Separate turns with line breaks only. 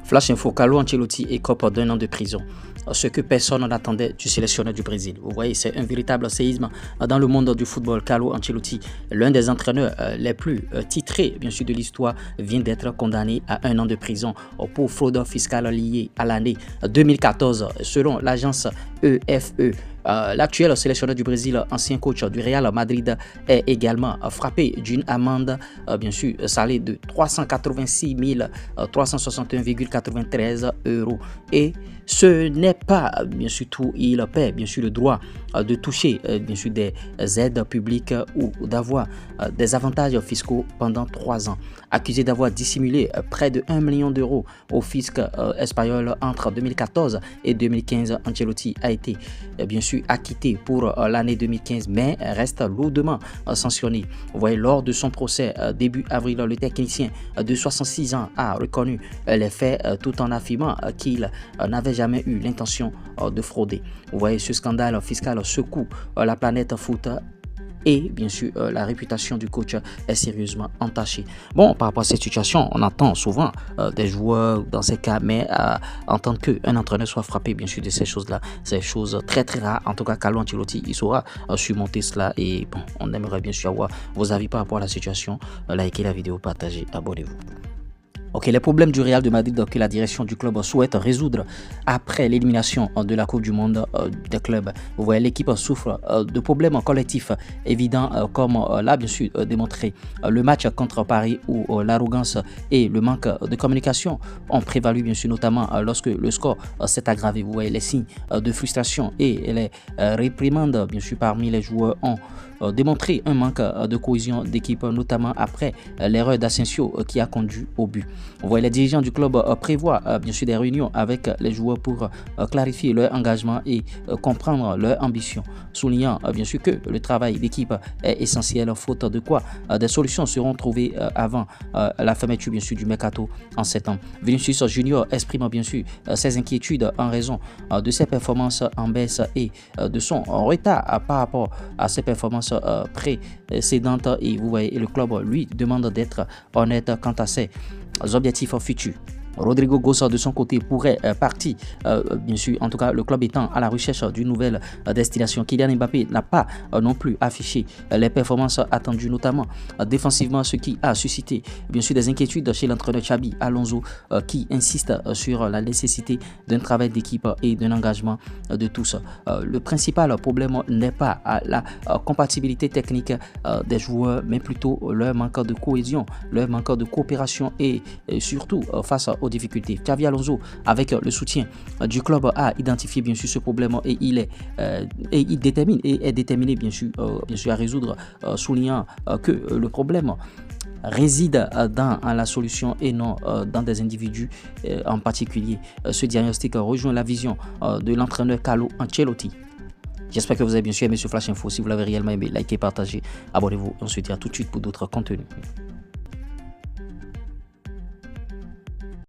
Flash Info, Carlo Ancelotti écope d'1 an de prison. Ce que personne n'attendait du sélectionneur du Brésil. Vous voyez, c'est un véritable séisme dans le monde du football. Carlo Ancelotti, l'un des entraîneurs les plus titrés bien sûr de l'histoire, vient d'être condamné à 1 an de prison pour fraude fiscale liée à l'année 2014 selon l'agence EFE. L'actuel sélectionneur du Brésil, ancien coach du Real Madrid, est également frappé d'une amende bien sûr salée de 386 361,93 €. Et ce n'est pas bien sûr tout, il perd bien sûr le droit de toucher bien sûr des aides publiques ou d'avoir des avantages fiscaux pendant 3 ans. Accusé d'avoir dissimulé près de 1 million d'euros au fisc espagnol entre 2014 et 2015, Ancelotti a été bien sûr acquitté pour l'année 2015 mais reste lourdement sanctionné. Vous voyez, lors de son procès début avril, le technicien de 66 ans a reconnu les faits tout en affirmant qu'il n'avait jamais eu l'intention de frauder. Vous voyez, ce scandale fiscal secoue la planète foot et bien sûr la réputation du coach est sérieusement entachée. Bon, par rapport à cette situation, on entend souvent des joueurs dans ces cas, mais entendre qu'un entraîneur soit frappé bien sûr de ces choses-là, c'est des choses très très rares. En tout cas, Carlo Ancelotti, il saura surmonter cela et bon, on aimerait bien sûr avoir vos avis par rapport à la situation. Likez la vidéo, partagez, abonnez-vous. Ok, les problèmes du Real de Madrid que la direction du club souhaite résoudre après l'élimination de la Coupe du Monde des clubs. Vous voyez, l'équipe souffre de problèmes collectifs évidents comme l'a bien sûr démontré le match contre Paris où l'arrogance et le manque de communication ont prévalu bien sûr, notamment lorsque le score s'est aggravé. Vous voyez, les signes de frustration et les réprimandes bien sûr parmi les joueurs ont démontré un manque de cohésion d'équipe, notamment après l'erreur d'Asensio qui a conduit au but. Vous voyez, les dirigeants du club prévoient bien sûr des réunions avec les joueurs pour clarifier leur engagement et comprendre leur ambition, soulignant bien sûr que le travail d'équipe est essentiel, faute de quoi des solutions seront trouvées avant la fermeture bien sûr du mercato en septembre. Vinicius Junior exprime bien sûr ses inquiétudes en raison de ses performances en baisse et de son retard par rapport à ses performances précédentes, et vous voyez, le club lui demande d'être honnête quant à ses objectifs futurs. Rodrigo Gossa de son côté pourrait partir, bien sûr, en tout cas le club étant à la recherche d'une nouvelle destination. Kylian Mbappé n'a pas non plus affiché les performances attendues, notamment défensivement, ce qui a suscité bien sûr des inquiétudes chez l'entraîneur Xabi Alonso qui insiste sur la nécessité d'un travail d'équipe et d'un engagement de tous. Le principal problème n'est pas la compatibilité technique des joueurs, mais plutôt leur manque de cohésion, leur manque de coopération et surtout face aux difficultés. Xabi Alonso, avec le soutien du club, a identifié bien sûr ce problème et il est déterminé bien sûr à résoudre, soulignant que le problème réside dans la solution et non dans des individus en particulier. Ce diagnostic rejoint la vision de l'entraîneur Carlo Ancelotti. J'espère que vous avez bien sûr aimé ce Flash Info. Si vous l'avez réellement aimé, likez, partagez, abonnez-vous. On se dit à tout de suite pour d'autres contenus.